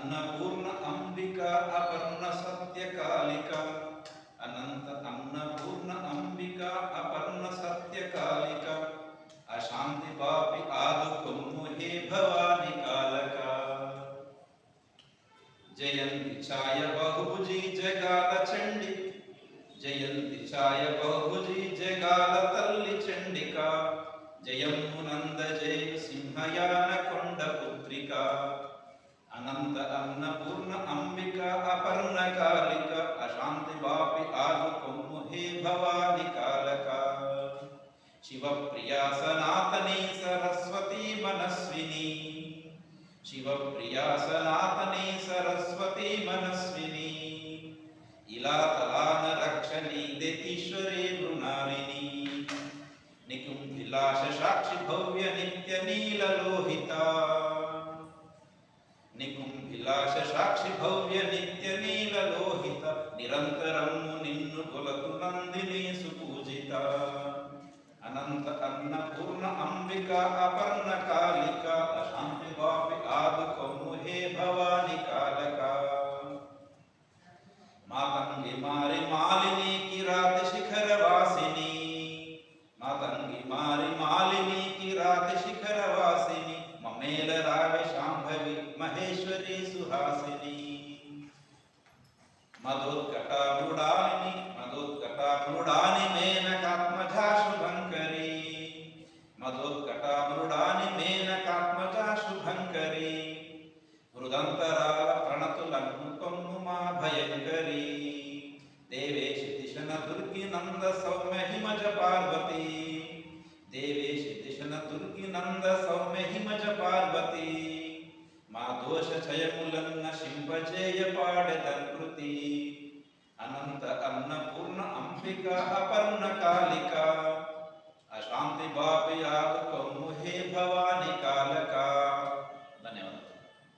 अन्नपूर्ण अंबिका अपर्ण सत्यकालिका अनंत अन्नपूर्ण अंबिका अपर्ण सत्यकालिका अशांति पापी आदुकुम्मु हे भवानी कालका जयंती छाय बहुभुजी जगाल चंडी जयंती छाय बहुभुजी जगाल तल्ली चंडिका जयमुनंद जय सिंहयान कोंड पुत्रिका अनंत अन्नपूर्ण अंबिका अपर्ण कालिका अशांति बापी आदुकुम्मु हे भवानी कालका शिवप्रिया सनातनी सरस्वती मनस्विनी शिवप्रिया सनातनी सरस्वती मनस्विनी इलातलान रक्षणी देतीश्वरे मृणालिनी निकुंभिलाश साक्षि भव्य नित्य नीललोहिता निकुंभिलाश साक्षि भव्य नित्य नीललोहिता निरंतरम्मु निन्नु कोलतु नंदिनी सुपूजिता अनंत अन्नपूर्ण अंबिका अपर्ण कालिका अशांति वापि आदुकुम्मु हे भवानी कालका मातंगी मारी मालिनी किरात शिखर वासिनी मातंगी मारी मालिनी किरात शिखर वासिनी ममेल रावे शांभवी महेश्वरी सुहासिनी मधुत्कटा मृडानि मेनकात्मजा शुभंकरी मधुत्कटा मृडानि मेनकात्मजा शुभंकरी हृदंतराल प्रणतुलन्नु कोम्मुमा भयंकरी देवेशि दिशन दुर्गी नंद सौम्य हिमज पार्वती देवेशि दिशन दुर्गी नंद सौम्य हिमज पार्वती मा दोष क्षयमुलन्न शिंपजेय पाडदकृति अनंत अन्नपूर्ण अंबिका अपर्ण कालिका अशांति बापी आदुकुम्मु हे भवानी